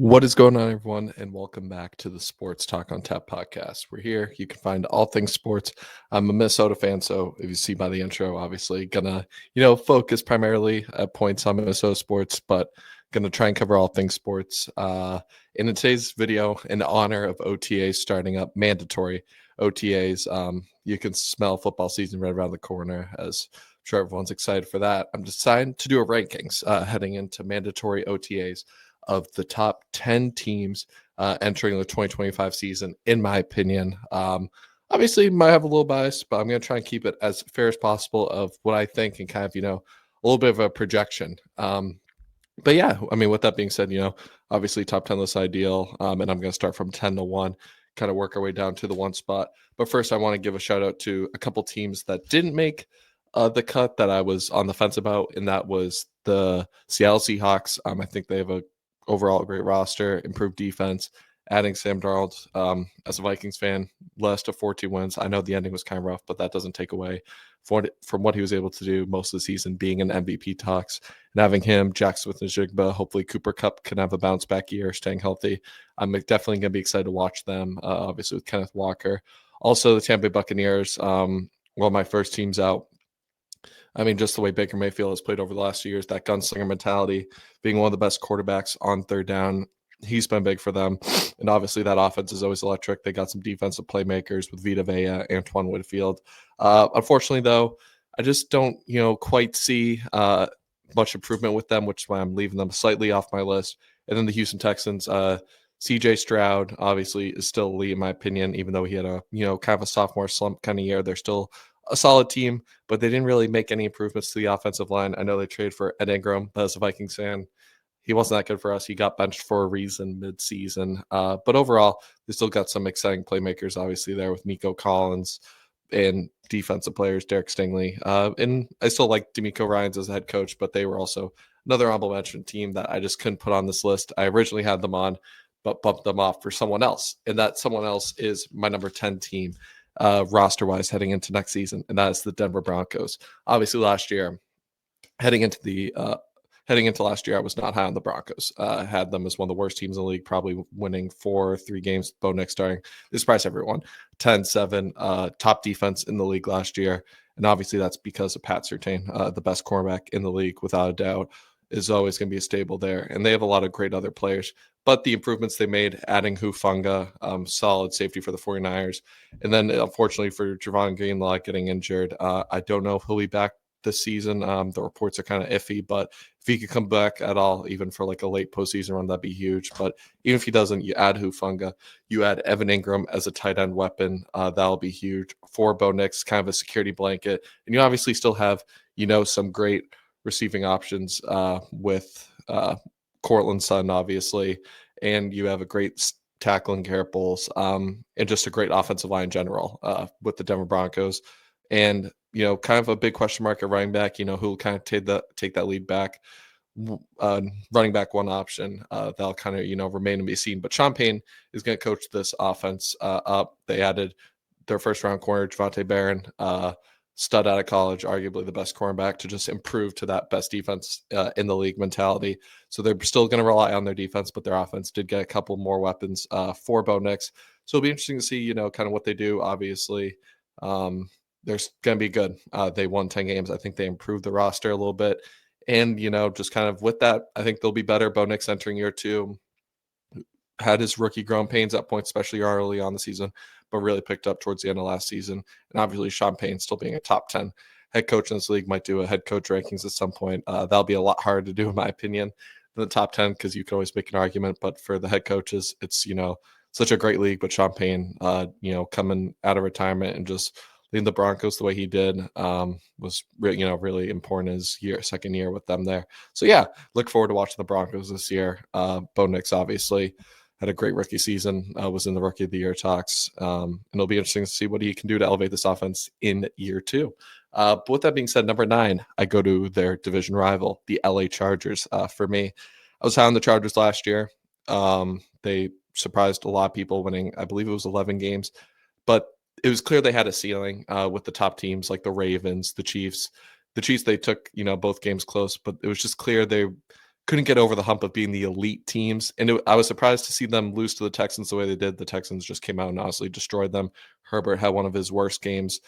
What is going on, everyone, and welcome back to the Sports Talk on Tap podcast. We're here. You can find all things sports. I'm a Minnesota fan, so if you see by the intro, obviously gonna, focus primarily at points on Minnesota sports, but gonna try and cover all things sports. In today's video, in honor of OTAs starting up, mandatory OTAs, you can smell football season right around the corner. As I'm sure everyone's excited for that. I'm deciding to do a rankings heading into mandatory OTAs of the top 10 teams entering the 2025 season, in my opinion. Obviously, might have a little bias, but I'm going to try and keep it as fair as possible of what I think and kind of, a little bit of a projection. But yeah, I mean, with that being said, obviously top 10 list ideal. And I'm going to start from 10 to 1, kind of work our way down to the one spot. But first, I want to give a shout out to a couple teams that didn't make the cut that I was on the fence about, and that was the Seattle Seahawks. I think they have a overall great roster, improved defense, adding Sam Darnold. As a Vikings fan, less to 14 wins. I know the ending was kind of rough, but that doesn't take away from what he was able to do most of the season, being in MVP talks and having him, Jack Smith-Njigba, hopefully Cooper Kupp can have a bounce back year, staying healthy. I'm definitely going to be excited to watch them, obviously with Kenneth Walker. Also, the Tampa Bay Buccaneers, my first team's out. I mean, just the way Baker Mayfield has played over the last few years, that gunslinger mentality, being one of the best quarterbacks on third down, he's been big for them. And obviously that offense is always electric. They got some defensive playmakers with Vita Vea, Antoine Whitfield. Unfortunately, though, I just don't, quite see much improvement with them, which is why I'm leaving them slightly off my list. And then the Houston Texans, CJ Stroud obviously is still elite in my opinion, even though he had a, kind of a sophomore slump kind of year. They're still a solid team, but they didn't really make any improvements to the offensive line. I know they traded for Ed Ingram, but as a Vikings fan, he wasn't that good for us. He got benched for a reason mid-season. But overall, they still got some exciting playmakers, obviously, there with Nico Collins and defensive players, Derek Stingley. And I still like D'Amico Ryans as a head coach, but they were also another honorable mention team that I just couldn't put on this list. I originally had them on, but bumped them off for someone else. And that someone else is my number 10 team. Roster-wise heading into next season, and that is the Denver Broncos. Obviously, last year, heading into last year, I was not high on the Broncos. I had them as one of the worst teams in the league, probably winning 4-3 games with Bo Nix starting. They surprised everyone. 10-7, top defense in the league last year, and obviously that's because of Pat Surtain, the best cornerback in the league, without a doubt, is always going to be a staple there. And they have a lot of great other players. But the improvements they made, adding Hufanga, solid safety for the 49ers. And then, unfortunately, for Javon Greenlaw getting injured, I don't know if he'll be back this season. The reports are kind of iffy, but if he could come back at all, even for like a late postseason run, that'd be huge. But even if he doesn't, you add Hufanga, you add Evan Ingram as a tight end weapon. That'll be huge for Bo Nix, kind of a security blanket. And you obviously still have, some great receiving options with Cortland Sutton, obviously, and you have a great tackling Garrett Bowles, and just a great offensive line in general with the Denver Broncos. And, kind of a big question mark at running back, who will kind of take that lead back. Running back one option, that'll kind of, remain to be seen. But Sean Payne is going to coach this offense up. They added their first round corner, Javonte Barron, stud out of college, arguably the best cornerback, to just improve to that best defense in the league mentality. So they're still going to rely on their defense, but their offense did get a couple more weapons for Bo Nix. So it'll be interesting to see, kind of what they do. Obviously, they're going to be good. They won 10 games. I think they improved the roster a little bit. And, just kind of with that, I think they'll be better. Bo Nix entering year 2 had his rookie growing pains at points, especially early on the season, but really picked up towards the end of last season. And obviously, Sean Payne still being a top 10 head coach in this league, might do a head coach rankings at some point. That'll be a lot harder to do, in my opinion, than the top 10, because you can always make an argument. But for the head coaches, it's, such a great league. But Sean Payne, coming out of retirement and just leading the Broncos the way he did was really important his second year with them there. So yeah, look forward to watching the Broncos this year. Bo Nix obviously had a great rookie season, was in the Rookie of the Year talks, and it'll be interesting to see what he can do to elevate this offense in year 2. But with that being said, number 9, I go to their division rival, the LA Chargers. For me, I was high on the Chargers last year. They surprised a lot of people, winning, I believe it was 11 games, but it was clear they had a ceiling with the top teams like the Ravens, the Chiefs. The Chiefs, they took, both games close, but it was just clear they couldn't get over the hump of being the elite teams. And I was surprised to see them lose to the Texans the way they did. The Texans just came out and honestly destroyed them. Herbert had one of his worst games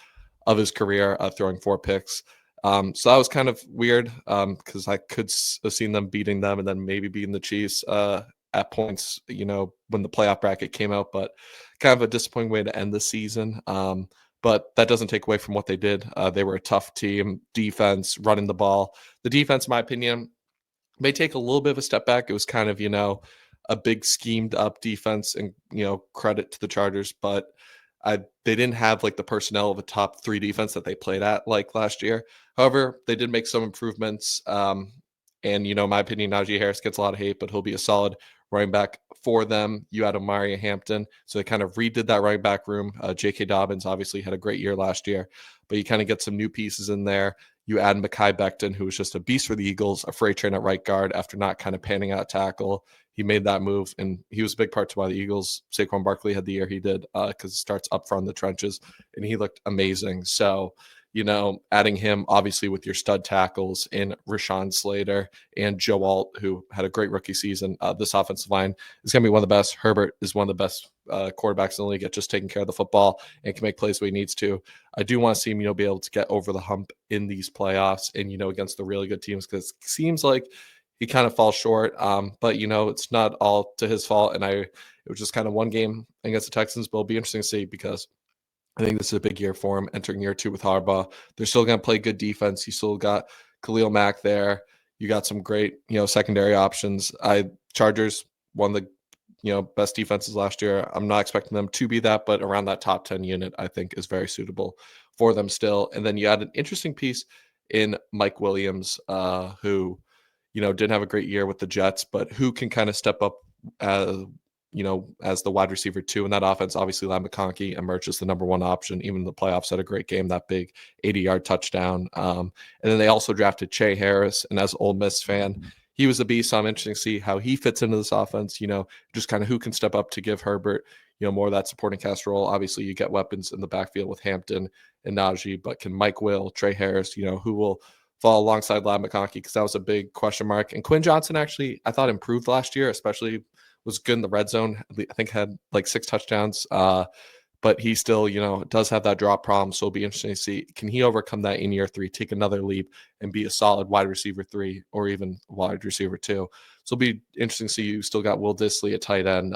of his career, throwing 4 picks. So that was kind of weird because I could have seen them beating them and then maybe beating the Chiefs at points, when the playoff bracket came out. But kind of a disappointing way to end the season. But that doesn't take away from what they did. They were a tough team, defense, running the ball. The defense, in my opinion, may take a little bit of a step back. It was kind of, a big schemed up defense and, credit to the Chargers, but they didn't have like the personnel of a top 3 defense that they played at like last year. However, they did make some improvements. And, in my opinion, Najee Harris gets a lot of hate, but he'll be a solid running back for them. You had Omari Hampton. So they kind of redid that running back room. J.K. Dobbins obviously had a great year last year, but you kind of get some new pieces in there. You add Mekhi Becton, who was just a beast for the Eagles, a freight train at right guard after not kind of panning out tackle. He made that move, and he was a big part to why the Eagles, Saquon Barkley had the year he did because it starts up front in the trenches, and he looked amazing. So, adding him obviously with your stud tackles in Rashawn Slater and Joe Alt, who had a great rookie season. This offensive line is going to be one of the best. Herbert is one of the best quarterbacks in the league at just taking care of the football and can make plays when he needs to. I do want to see him, be able to get over the hump in these playoffs and, against the really good teams, because it seems like he kind of falls short. But, it's not all to his fault. And it was just kind of one game against the Texans, but it'll be interesting to see because I think this is a big year for him entering year 2 with Harbaugh. They're still going to play good defense. You still got Khalil Mack there. You got some great, secondary options. Chargers won the, best defenses last year. I'm not expecting them to be that, but around that top 10 unit, I think is very suitable for them still. And then you had an interesting piece in Mike Williams, who, didn't have a great year with the Jets, but who can kind of step up as the wide receiver 2 in that offense. Obviously, Ladd McConkey emerged as the number 1 option. Even in the playoffs, had a great game, that big 80-yard touchdown. And then they also drafted Che Harris. And as Ole Miss fan, he was a beast. So I'm interested to see how he fits into this offense, just kind of who can step up to give Herbert, more of that supporting cast role. Obviously, you get weapons in the backfield with Hampton and Najee, but can Mike Will, Trey Harris, who will fall alongside Ladd McConkey, because that was a big question mark. And Quinn Johnson actually, I thought, improved last year, especially was good in the red zone. I think had like 6 touchdowns. But he still, does have that drop problem. So it'll be interesting to see, can he overcome that in year 3, take another leap and be a solid wide receiver 3 or even wide receiver 2. So it'll be interesting to see. You still got Will Dissly at tight end.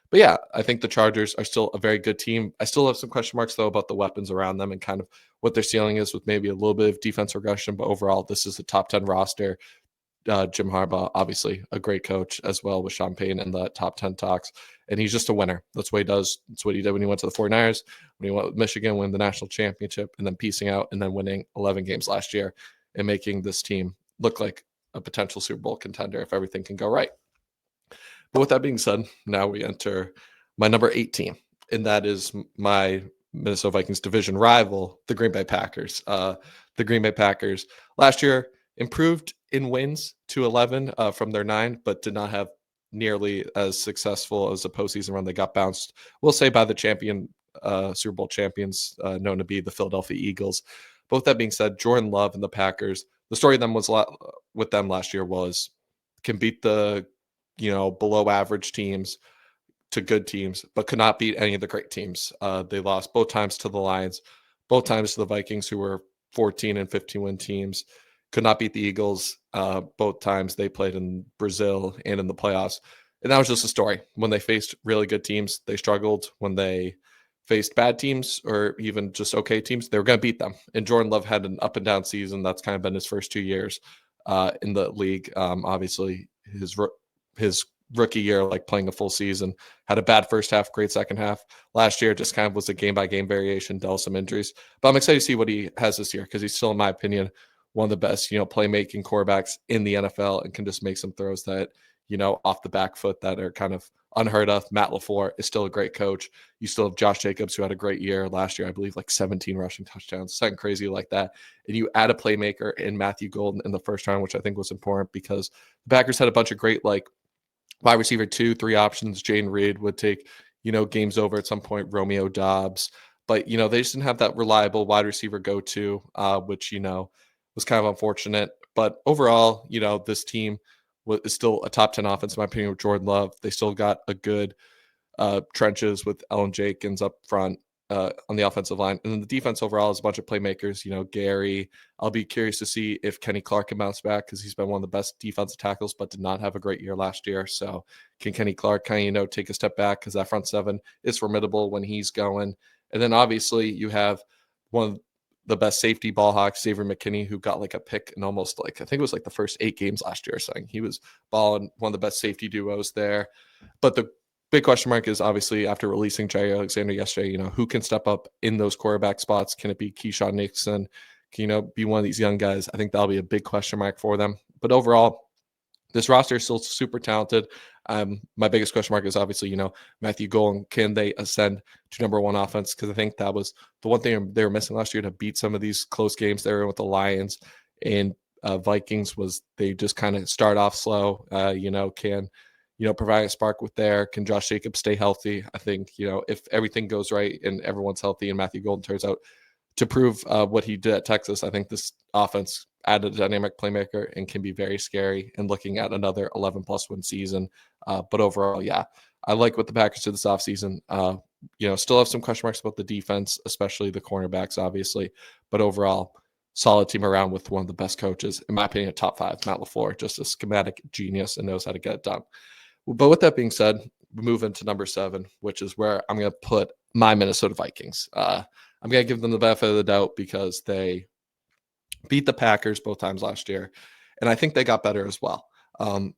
But yeah, I think the Chargers are still a very good team. I still have some question marks, though, about the weapons around them and kind of what their ceiling is, with maybe a little bit of defense regression. But overall, this is a top 10 roster. Jim Harbaugh, obviously a great coach as well, with Sean Payton in the top 10 talks. And he's just a winner. That's what he does. That's what he did when he went to the 49ers, when he went with Michigan, win the national championship, and then piecing out and then winning 11 games last year and making this team look like a potential Super Bowl contender if everything can go right. But with that being said, now we enter my number 8 team, and that is my Minnesota Vikings division rival, the Green Bay Packers. The Green Bay Packers last year improved in wins to 11 from their 9, but did not have nearly as successful as a postseason run. They got bounced, we'll say, by the Super Bowl champions, known to be the Philadelphia Eagles. But with that being said, Jordan Love and the Packers, the story of them was with them last year was can beat the below average teams to good teams, but could not beat any of the great teams. They lost both times to the Lions, both times to the Vikings, who were 14 and 15 win teams. Could not beat the Eagles both times they played in Brazil and in the playoffs. And that was just a story. When they faced really good teams, they struggled. When they faced bad teams or even just okay teams, they were going to beat them. And Jordan Love had an up and down season. That's kind of been his first 2 years in the league. Obviously, his rookie year, like playing a full season, had a bad first half, great second half. Last year just kind of was a game-by-game variation, dealt some injuries. But I'm excited to see what he has this year, because he's still, in my opinion, one of the best, playmaking quarterbacks in the NFL, and can just make some throws that, off the back foot that are kind of unheard of. Matt LaFleur is still a great coach. You still have Josh Jacobs, who had a great year last year, I believe, like 17 rushing touchdowns, something crazy like that. And you add a playmaker in Matthew Golden in the first round, which I think was important, because the Packers had a bunch of great, like, wide receiver 2, 3 options. Jane Reed would take, games over at some point, Romeo Dobbs. But, they just didn't have that reliable wide receiver go-to, which, was kind of unfortunate. But overall, this team is still a top 10 offense, in my opinion, with Jordan Love. They still got a good trenches with Ellen Jenkins up front on the offensive line. And then the defense overall is a bunch of playmakers, Gary. I'll be curious to see if Kenny Clark can bounce back because he's been one of the best defensive tackles, but did not have a great year last year. So can Kenny Clark kind of, take a step back because that front seven is formidable when he's going. And then obviously you have one of the best safety ball hawks, Xavier McKinney, who got like a pick in almost I think it was like the first 8 games last year. Saying he was balling, one of the best safety duos there. But the big question mark is obviously after releasing Jay Alexander yesterday, who can step up in those quarterback spots? Can it be Keyshawn Nixon? Can, be one of these young guys? I think that'll be a big question mark for them. But overall, this roster is still super talented. My biggest question mark is obviously, Matthew Golden. Can they ascend to number one offense? Because I think that was the one thing they were missing last year to beat some of these close games they were in with the Lions and Vikings was they just kind of start off slow. Can provide a spark with there. Can Josh Jacobs stay healthy? I think, if everything goes right and everyone's healthy and Matthew Golden turns out to prove what he did at Texas, I think this offense added a dynamic playmaker and can be very scary and looking at another 11-plus win season. But overall, yeah, I like what the Packers did this offseason. Still have some question marks about the defense, especially the cornerbacks, obviously. But overall, solid team around with one of the best coaches. In my opinion, a top 5, Matt LaFleur, just a schematic genius and knows how to get it done. But with that being said, we move into number 7, which is where I'm going to put my Minnesota Vikings. I'm going to give them the benefit of the doubt because they beat the Packers both times last year, and I think they got better as well. The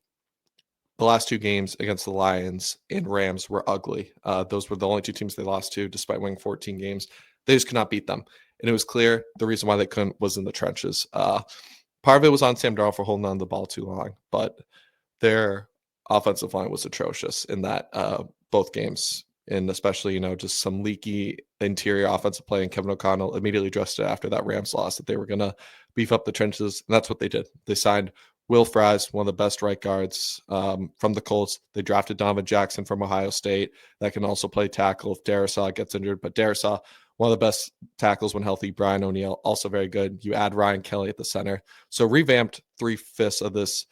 last 2 games against the Lions and Rams were ugly. Those were the only 2 teams they lost to, despite winning 14 games. They just could not beat them, and it was clear the reason why they couldn't was in the trenches. Part of it was on Sam Darnold for holding on to the ball too long, but their offensive line was atrocious in that both games, and especially just some leaky interior offensive play. And Kevin O'Connell immediately addressed it after that Rams loss that they were going to beef up the trenches, and that's what they did. They signed Will Fries, one of the best right guards from the Colts. They drafted Donovan Jackson from Ohio State that can also play tackle if Darisaw gets injured. But Darisaw, one of the best tackles when healthy. Brian O'Neill, also very good. You add Ryan Kelly at the center. So revamped 3/5 of this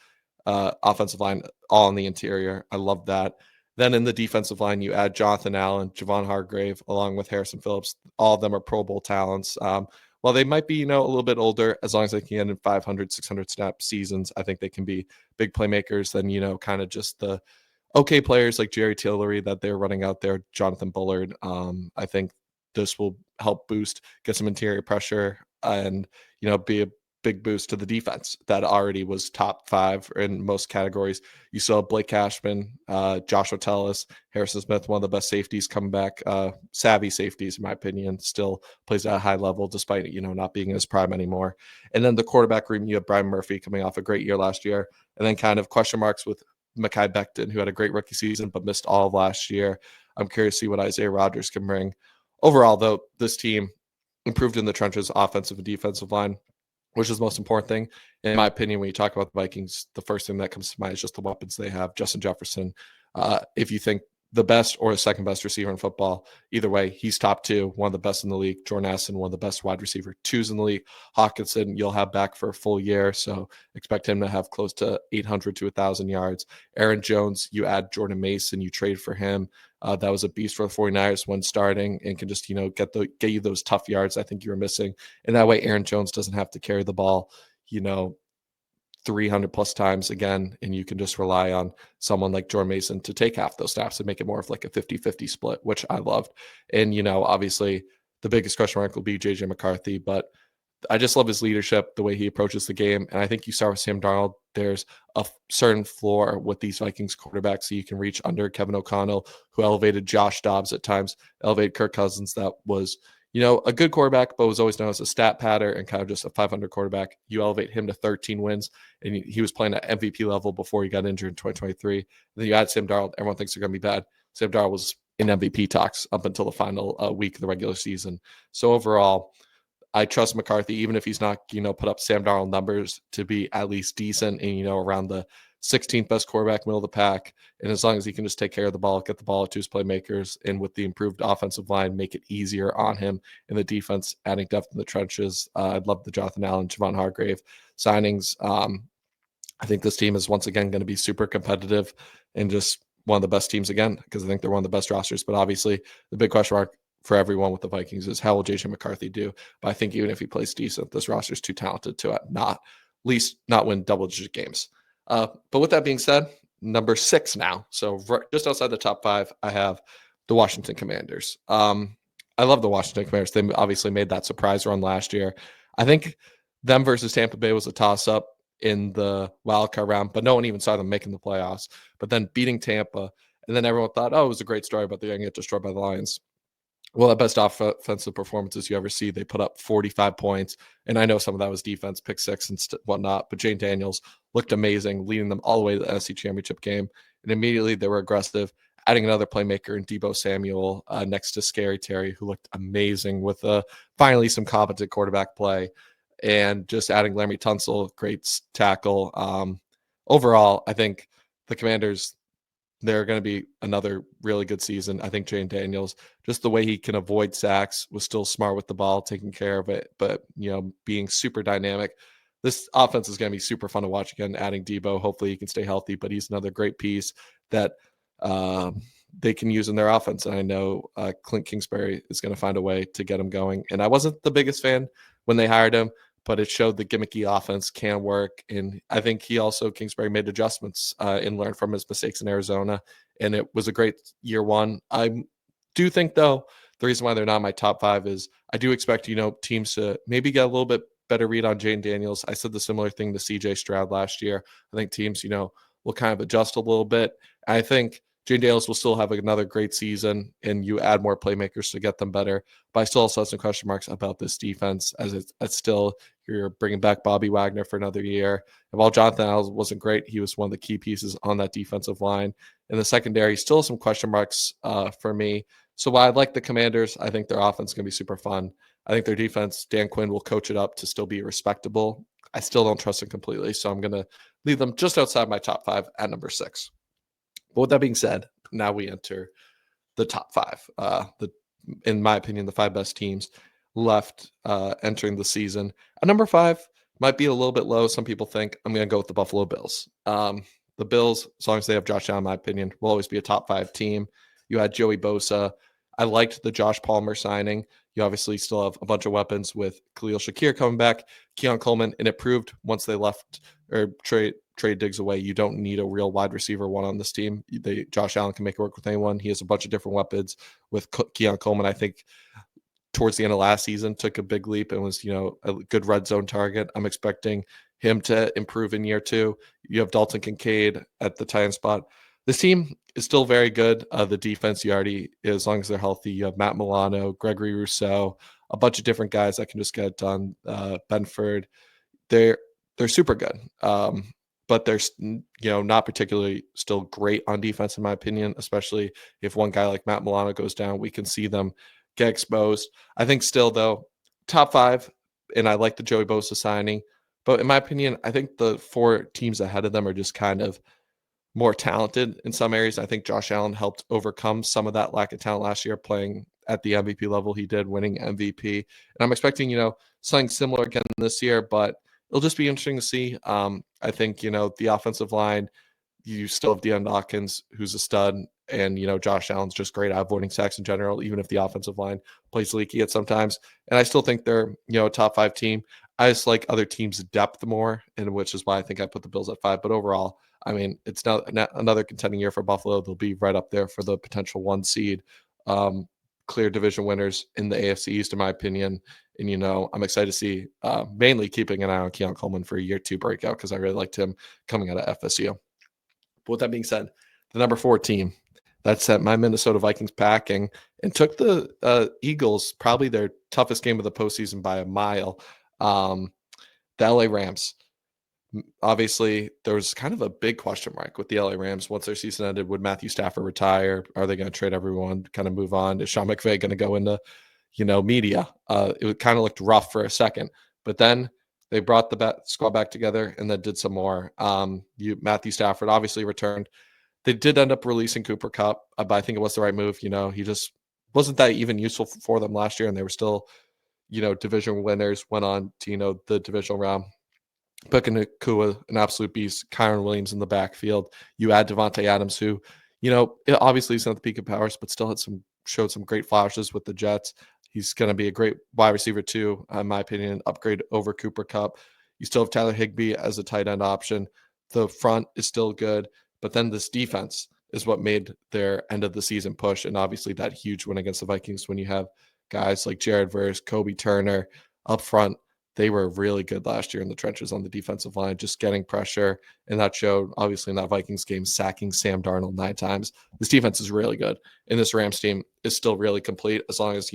offensive line, all in the interior. I love that. Then in the defensive line, you add Jonathan Allen, Javon Hargrave, along with Harrison Phillips. All of them are Pro Bowl talents. While they might be, a little bit older, as long as they can get in 500, 600 snap seasons, I think they can be big playmakers. Then, kind of just the okay players like Jerry Tillery that they're running out there, Jonathan Bullard. I think this will help get some interior pressure and, be a big boost to the defense that already was top 5 in most categories. You saw Blake Cashman, Joshua Tellis, Harrison Smith, one of the best safeties coming back, savvy safeties, in my opinion, still plays at a high level despite, not being in his prime anymore. And then the quarterback room, you have Brian Murphy coming off a great year last year, and then kind of question marks with Mekhi Becton, who had a great rookie season but missed all of last year. I'm curious to see what Isaiah Rodgers can bring. Overall, though, this team improved in the trenches, offensive and defensive line, which is the most important thing. In my opinion, when you talk about the Vikings, the first thing that comes to mind is just the weapons they have. Justin Jefferson, if you think the best or the second best receiver in football, either way, he's top 2, one of the best in the league. Jordan Addison, one of the best wide receiver 2s in the league. Hawkinson, you'll have back for a full year, so expect him to have close to 800 to 1,000 yards. Aaron Jones, you add Jordan Mason, you trade for him. That was a beast for the 49ers when starting and can just, get you those tough yards I think you were missing. And that way Aaron Jones doesn't have to carry the ball, 300 plus times again, and you can just rely on someone like Jordan Mason to take half those snaps and make it more of like a 50-50 split, which I loved. And, obviously the biggest question mark will be JJ McCarthy, but I just love his leadership, the way he approaches the game. And I think you start with Sam Darnold. There's a certain floor with these Vikings quarterbacks so you can reach under Kevin O'Connell, who elevated Josh Dobbs at times, elevated Kirk Cousins. That was, a good quarterback, but was always known as a stat patter and kind of just a 500 quarterback. You elevate him to 13 wins, and he was playing at MVP level before he got injured in 2023. And then you add Sam Darnold. Everyone thinks they're going to be bad. Sam Darnold was in MVP talks up until the final week of the regular season. So overall, I trust McCarthy, even if he's not, put up Sam Darnold numbers, to be at least decent and, around the 16th best quarterback, middle of the pack. And as long as he can just take care of the ball, get the ball to his playmakers, and with the improved offensive line, make it easier on him in the defense, adding depth in the trenches. I'd love the Jonathan Allen, Javon Hargrave signings. I think this team is once again going to be super competitive and just one of the best teams again, because I think they're one of the best rosters. But obviously, the big question mark for everyone with the Vikings is how will JJ McCarthy do? But I think even if he plays decent, this roster is too talented to not at least not win double-digit games. But with that being said, number 6 now. So just outside the top 5, I have the Washington Commanders. I love the Washington Commanders. They obviously made that surprise run last year. I think them versus Tampa Bay was a toss-up in the wildcard round, but no one even saw them making the playoffs. But then beating Tampa, and then everyone thought, oh, it was a great story, but they're going to get destroyed by the Lions. Well, the best offensive performances you ever see. They put up 45 points, and I know some of that was defense, pick six and whatnot, but Jane Daniels looked amazing, leading them all the way to the NFC Championship game. And immediately they were aggressive, adding another playmaker in Deebo Samuel next to Scary Terry, who looked amazing with finally some competent quarterback play, and just adding Laremy Tunsil, great tackle. Overall, I think the Commanders, they're going to be another really good season. I think Jane Daniels, just the way he can avoid sacks, was still smart with the ball, taking care of it, but being super dynamic. This offense is going to be super fun to watch again. Adding Deebo, hopefully he can stay healthy, but he's another great piece that they can use in their offense. And I know Clint Kingsbury is going to find a way to get him going. And I wasn't the biggest fan when they hired him, but it showed the gimmicky offense can work. And I think Kingsbury made adjustments and learned from his mistakes in Arizona. And it was a great year one. I do think, though, the reason why they're not in my top 5 is I do expect, teams to maybe get a little bit better read on Jane Daniels. I said the similar thing to CJ Stroud last year. I think teams, will kind of adjust a little bit. I think Jane Daniels will still have another great season, and you add more playmakers to get them better. But I still also have some question marks about this defense, as it's still, you're bringing back Bobby Wagner for another year. And while Jonathan Allen wasn't great, he was one of the key pieces on that defensive line. In the secondary, still some question marks for me. So while I like the Commanders, I think their offense is going to be super fun. I think their defense, Dan Quinn will coach it up to still be respectable. I still don't trust them completely, so I'm going to leave them just outside my top 5 at number 6. But with that being said, now we enter the top 5. In my opinion, the 5 best teams left entering the season. At number 5 might be a little bit low. Some people think I'm going to go with the Buffalo Bills. The Bills, as long as they have Josh Allen, in my opinion, will always be a top 5 team. You had Joey Bosa. I liked the Josh Palmer signing. You obviously still have a bunch of weapons with Khalil Shakir coming back, Keon Coleman, and it proved once they left or trade Diggs away, you don't need a real wide receiver one on this team. Josh Allen can make it work with anyone. He has a bunch of different weapons with Keon Coleman. I think towards the end of last season took a big leap and was, a good red zone target. I'm expecting him to improve in year 2. You have Dalton Kincaid at the tight end spot. This team is still very good. The defense, as long as they're healthy, you have Matt Milano, Gregory Rousseau, a bunch of different guys that can just get it done. Benford, they're super good. But they're not particularly still great on defense, in my opinion, especially if one guy like Matt Milano goes down, we can see them get exposed. I think still, though, top 5, and I like the Joey Bosa signing. But in my opinion, I think the 4 teams ahead of them are just kind of more talented in some areas. I think Josh Allen helped overcome some of that lack of talent last year, playing at the MVP level he did, winning MVP. And I'm expecting, something similar again this year, but it'll just be interesting to see. I think, the offensive line, you still have Deion Dawkins, who's a stud, and, Josh Allen's just great at avoiding sacks in general, even if the offensive line plays leaky at sometimes. And I still think they're, a top 5 team. I just like other teams' depth more, and which is why I think I put the Bills at 5. But overall, I mean, it's not another contending year for Buffalo. They'll be right up there for the potential 1 seed. Clear division winners in the AFC East, in my opinion. And, I'm excited to see mainly keeping an eye on Keon Coleman for a year 2 breakout, because I really liked him coming out of FSU. But with that being said, the number 4 team that sent my Minnesota Vikings packing and took the Eagles, probably their toughest game of the postseason by a mile, the LA Rams. Obviously, there was kind of a big question mark with the LA Rams once their season ended. Would Matthew Stafford retire? Are they going to trade everyone, kind of move on? Is Sean McVay going to go into, media? It kind of looked rough for a second, but then they brought the squad back together and then did some more. Matthew Stafford obviously returned. They did end up releasing Cooper Kupp, but I think it was the right move. He just wasn't that even useful for them last year, and they were still, division winners, went on to, the divisional round. Puka Nacua, an absolute beast. Kyron Williams in the backfield. You add Devontae Adams, who, obviously he's not the peak of powers, but still showed some great flashes with the Jets. He's going to be a great wide receiver too, in my opinion. Upgrade over Cooper Kupp. You still have Tyler Higbee as a tight end option. The front is still good, but then this defense is what made their end of the season push, and obviously that huge win against the Vikings when you have guys like Jared Verse, Kobe Turner up front. They were really good last year in the trenches on the defensive line, just getting pressure. And that showed, obviously, in that Vikings game, sacking Sam Darnold 9 times. This defense is really good. And this Rams team is still really complete as long as,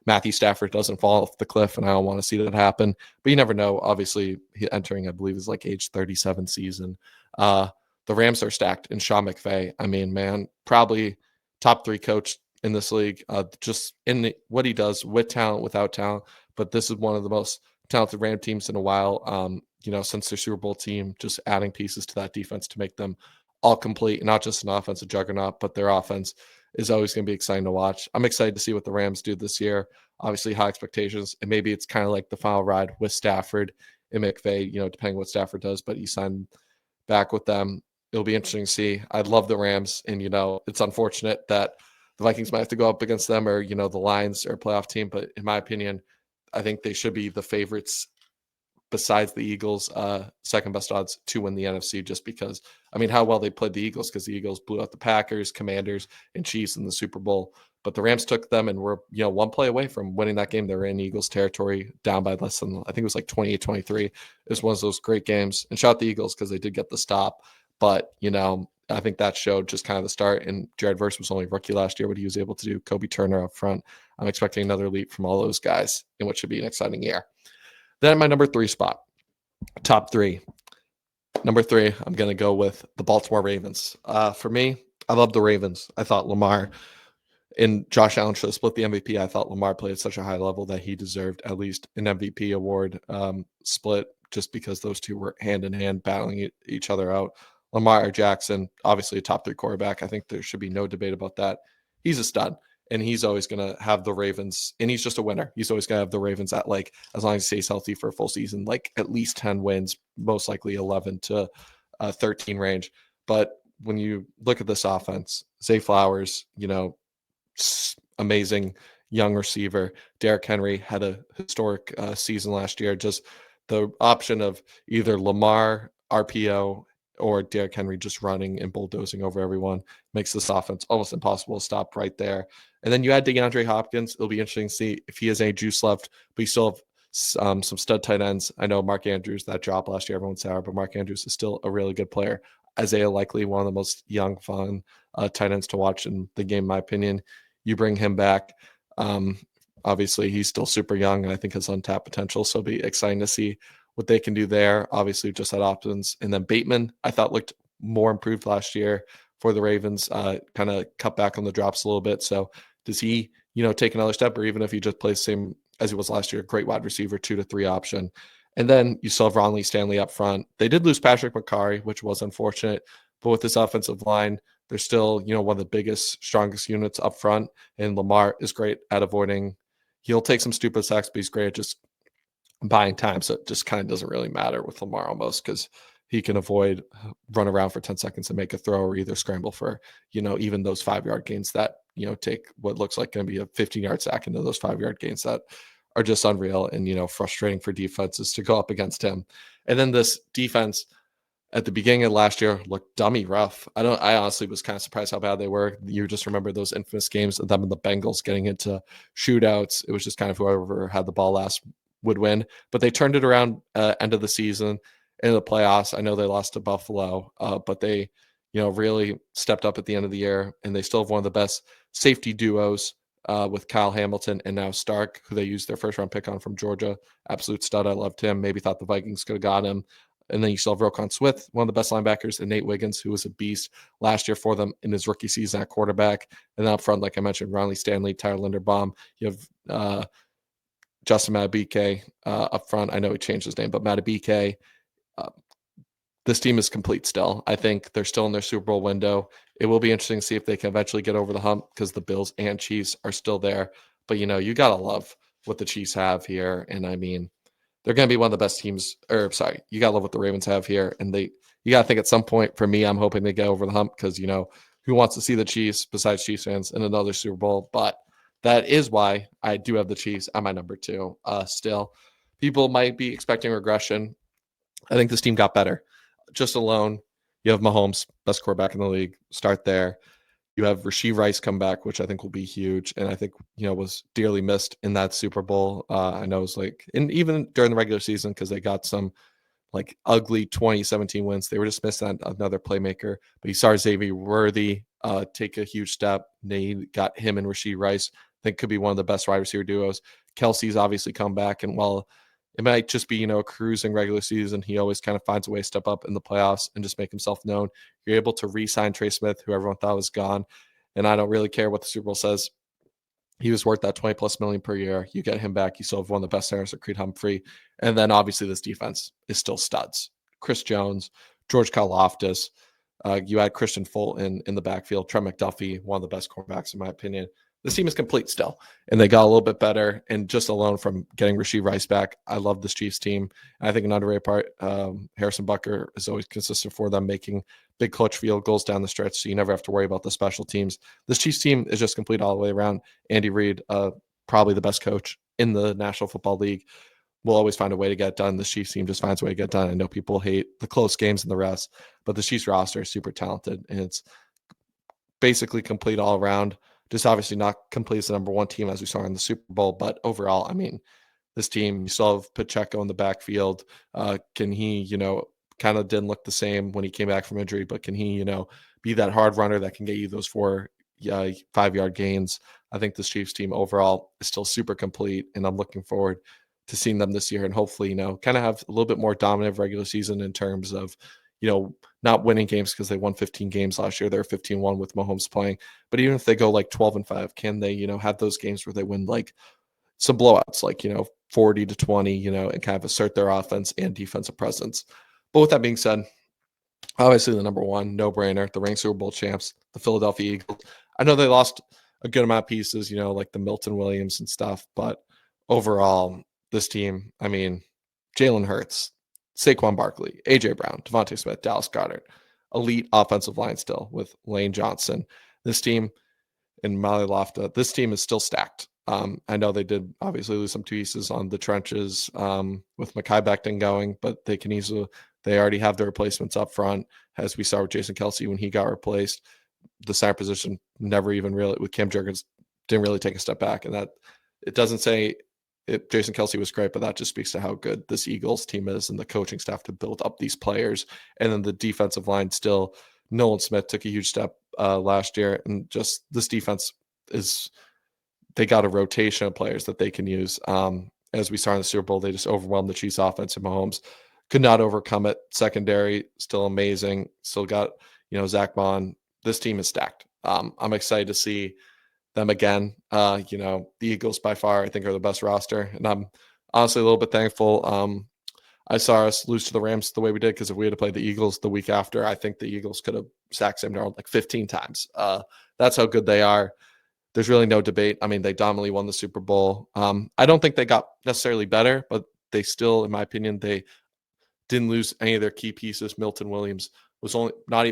Matthew Stafford doesn't fall off the cliff. And I don't want to see that happen. But you never know. Obviously, entering, I believe, is like age 37 season. The Rams are stacked. And Sean McVay, I mean, man, probably top 3 coach in this league, just in what he does with talent, without talent. But this is one of the most talented Ram teams in a while. Since their Super Bowl team, just adding pieces to that defense to make them all complete, and not just an offensive juggernaut, but their offense is always going to be exciting to watch. I'm excited to see what the Rams do this year. Obviously, high expectations, and maybe it's kind of like the final ride with Stafford and McVay, depending what Stafford does, but you sign back with them. It'll be interesting to see. I love the Rams, and it's unfortunate that the Vikings might have to go up against them, or the Lions are a playoff team. But in my opinion, I think they should be the favorites besides the Eagles, second best odds to win the NFC, just because, how well they played the Eagles, because the Eagles blew out the Packers, Commanders, and Chiefs in the Super Bowl. But the Rams took them and were, one play away from winning that game. They were in Eagles territory, down by less than, I think it was like 28-23. It was one of those great games. And shout out the Eagles because they did get the stop. But, I think that showed just kind of the start. And Jared Verse was only rookie last year, what he was able to do. Kobe Turner up front. I'm expecting another leap from all those guys in what should be an exciting year. Then my number 3 spot, top 3. Number 3, I'm going to go with the Baltimore Ravens. For me, I love the Ravens. I thought Lamar and Josh Allen should have split the MVP. I thought Lamar played at such a high level that he deserved at least an MVP award split, just because those two were hand in hand battling each other out. Lamar Jackson, obviously a top 3 quarterback. I think there should be no debate about that. He's a stud, and he's always going to have the Ravens, and he's just a winner. He's always going to have the Ravens at, like, as long as he stays healthy for a full season, like at least 10 wins, most likely 11 to 13 range. But when you look at this offense, Zay Flowers, amazing young receiver. Derrick Henry had a historic season last year. Just the option of either Lamar, RPO, or Derrick Henry just running and bulldozing over everyone makes this offense almost impossible to stop right there. And then you add DeAndre Hopkins. It'll be interesting to see if he has any juice left, but you still have some stud tight ends. I know Mark Andrews, that drop last year, everyone's sour, but Mark Andrews is still a really good player. Isaiah Likely, one of the most young, fun tight ends to watch in the game, in my opinion. You bring him back. Obviously, he's still super young and I think has untapped potential, so it'll be exciting to see what they can do there. Obviously, just had options. And then Bateman, I thought looked more improved last year for the Ravens, kind of cut back on the drops a little bit. So does he, take another step, or even if he just plays the same as he was last year, great wide receiver, 2 to 3 option. And then you still have Ron Lee Stanley up front. They did lose Patrick McCarry, which was unfortunate. But with this offensive line, they're still, one of the biggest, strongest units up front. And Lamar is great at avoiding. He'll take some stupid sacks, but he's great at just buying time. So it just kind of doesn't really matter with Lamar almost, because he can avoid, run around for 10 seconds and make a throw, or either scramble for, even those 5-yard gains that, take what looks like going to be a 15-yard sack into those 5-yard gains that are just unreal and, frustrating for defenses to go up against him. And then this defense at the beginning of last year looked dummy rough. I honestly was kind of surprised how bad they were. You just remember those infamous games of them and the Bengals getting into shootouts. It was just kind of whoever had the ball last would win, but they turned it around end of the season in the playoffs. I know they lost to Buffalo, but they, really stepped up at the end of the year, and they still have one of the best safety duos with Kyle Hamilton and now Stark, who they used their first round pick on from Georgia. Absolute stud. I loved him. Maybe thought the Vikings could have got him. And then you still have Roquan Smith, one of the best linebackers, and Nate Wiggins, who was a beast last year for them in his rookie season at quarterback. And then up front, like I mentioned, Ronnie Stanley, Tyler Linderbaum. You have Justin Madubuike up front. I know he changed his name, but Madubuike. This team is complete still. I think they're still in their Super Bowl window. It will be interesting to see if they can eventually get over the hump, because the Bills and Chiefs are still there. But, you got to love what the Chiefs have here. And they're going to be one of the best teams. Or sorry, you got to love what the Ravens have here, and you got to think at some point. For me, I'm hoping they get over the hump because who wants to see the Chiefs besides Chiefs fans in another Super Bowl? But that is why I do have the Chiefs at my number 2. Still, people might be expecting regression. I think this team got better. Just alone, you have Mahomes, best quarterback in the league. Start there. You have Rashee Rice come back, which I think will be huge, and I think was dearly missed in that Super Bowl. I know it was and even during the regular season because they got some ugly 2017 wins. They were just missing another playmaker. But you saw Xavier Worthy take a huge step. They got him and Rashee Rice. I think could be one of the best wide receiver duos. Kelsey's obviously come back, and while it might just be a cruising regular season, he always kind of finds a way to step up in the playoffs and just make himself known. You're able to re-sign Trey Smith, who everyone thought was gone, and I don't really care what the Super Bowl says. He was worth that 20 plus million per year. You get him back. You still have one of the best centers at Creed Humphrey. And then obviously this defense is still studs. Chris Jones, George Karlaftis. You add Christian Fulton in the backfield. Trent McDuffie, one of the best cornerbacks in my opinion. This team is complete still, and they got a little bit better. And just alone from getting Rashee Rice back, I love this Chiefs team. I think an underrated part, Harrison Butker is always consistent for them, making big clutch field goals down the stretch, so you never have to worry about the special teams. This Chiefs team is just complete all the way around. Andy Reid, probably the best coach in the National Football League, will always find a way to get done. The Chiefs team just finds a way to get done. I know people hate the close games and the rest, but the Chiefs roster is super talented, and it's basically complete all around. Just obviously not complete as the number 1 team as we saw in the Super Bowl, but overall, I mean, this team, you still have Pacheco in the backfield. Can he, kind of didn't look the same when he came back from injury, but can he, be that hard runner that can get you those 5-yard gains? I think this Chiefs team overall is still super complete, and I'm looking forward to seeing them this year and hopefully, kind of have a little bit more dominant regular season in terms of, not winning games because they won 15 games last year. They're 15-1 with Mahomes playing. But even if they go 12-5, can they, have those games where they win some blowouts, 40-20, and kind of assert their offense and defensive presence. But with that being said, obviously the number 1, no-brainer, the reigning Super Bowl champs, the Philadelphia Eagles. I know they lost a good amount of pieces, like the Milton Williams and stuff, but overall, this team, I mean, Jalen Hurts, Saquon Barkley, A.J. Brown, Devontae Smith, Dallas Goedert, elite offensive line still with Lane Johnson. This team and Mali Lofta, this team is still stacked. I know they did obviously lose some pieces on the trenches with Mekhi Becton going, but they already have the replacements up front, as we saw with Jason Kelsey when he got replaced. The center position never even really, with Cam Jurgens, didn't really take a step back. And that it doesn't say Jason Kelsey was great, but that just speaks to how good this Eagles team is and the coaching staff to build up these players. And then the defensive line still, Nolan Smith took a huge step last year. And just this defense they got a rotation of players that they can use. As we saw in the Super Bowl, they just overwhelmed the Chiefs offense, and Mahomes could not overcome it. Secondary, still amazing. Still got, Zach Bond. This team is stacked. I'm excited to see them again. The Eagles by far, I think, are the best roster. And I'm honestly a little bit thankful. I saw us lose to the Rams the way we did, because if we had to play the Eagles the week after, I think the Eagles could have sacked Sam Darnold 15 times. That's how good they are. There's really no debate. I mean, they dominantly won the Super Bowl. I don't think they got necessarily better, but they still, in my opinion, they didn't lose any of their key pieces. Milton Williams was only not,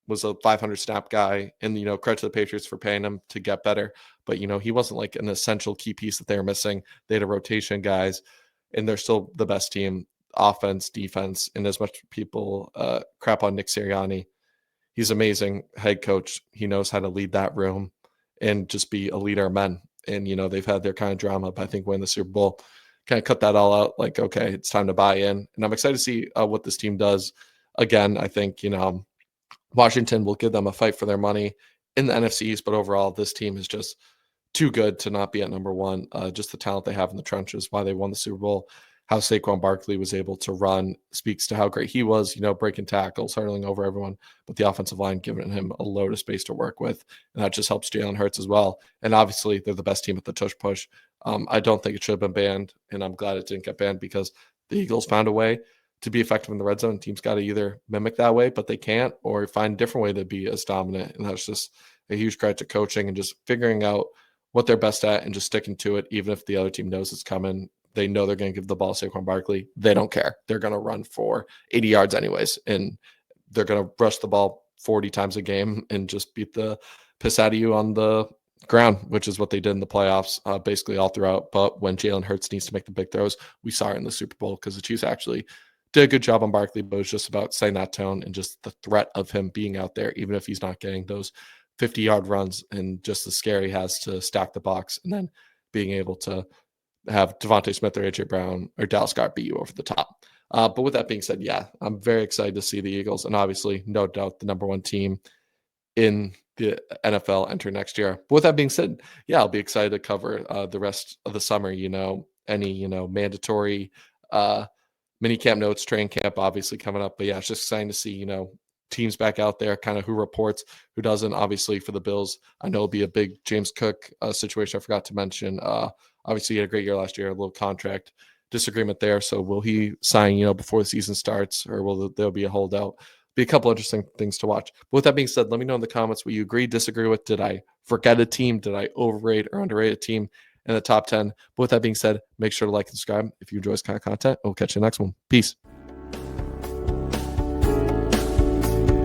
was a 500 snap guy, and, credit to the Patriots for paying him to get better. But, he wasn't an essential key piece that they were missing. They had a rotation guys, and they're still the best team, offense, defense. And as much people crap on Nick Sirianni, he's amazing head coach. He knows how to lead that room and just be a leader of men. And, they've had their kind of drama, but I think winning the Super Bowl kind of cut that all out. Okay, it's time to buy in. And I'm excited to see what this team does. Again, I think, Washington will give them a fight for their money in the NFC East, but overall, this team is just too good to not be at number 1. Just the talent they have in the trenches, why they won the Super Bowl, how Saquon Barkley was able to run speaks to how great he was, breaking tackles, hurdling over everyone, but the offensive line giving him a load of space to work with. And that just helps Jalen Hurts as well. And obviously, they're the best team at the tush push. I don't think it should have been banned, and I'm glad it didn't get banned, because the Eagles found a way to be effective in the red zone. Teams got to either mimic that way, but they can't, or find a different way to be as dominant. And that's just a huge credit to coaching and just figuring out what they're best at and just sticking to it, even if the other team knows it's coming. they know they're going to give the ball to Saquon Barkley. They don't care. They're going to run for 80 yards anyways, and they're going to rush the ball 40 times a game and just beat the piss out of you on the ground, which is what they did in the playoffs, basically all throughout. But when Jalen Hurts needs to make the big throws, we saw it in the Super Bowl because the Chiefs actually did a good job on Barkley, but it was just about setting that tone and just the threat of him being out there, even if he's not getting those 50-yard runs, and just the scare he has to stack the box, and then being able to have Devontae Smith or AJ Brown or Dallas Scott beat you over the top. But with that being said, yeah, I'm very excited to see the Eagles, and obviously, no doubt, the number one team in the NFL enter next year. But with that being said, yeah, I'll be excited to cover the rest of the summer. Any mandatory mini camp notes, training camp, obviously coming up. But yeah, it's just exciting to see teams back out there, kind of who reports, who doesn't. Obviously, for the Bills, I know it'll be a big James Cook situation. I forgot to mention. Obviously, he had a great year last year, a little contract disagreement there. So will he sign, before the season starts, or will there be a holdout? Be a couple interesting things to watch. But with that being said, let me know in the comments what you agree, disagree with. Did I forget a team? Did I overrate or underrate a team in the top 10? But with that being said, make sure to like and subscribe if you enjoy this kind of content. We'll catch you in the next one. Peace.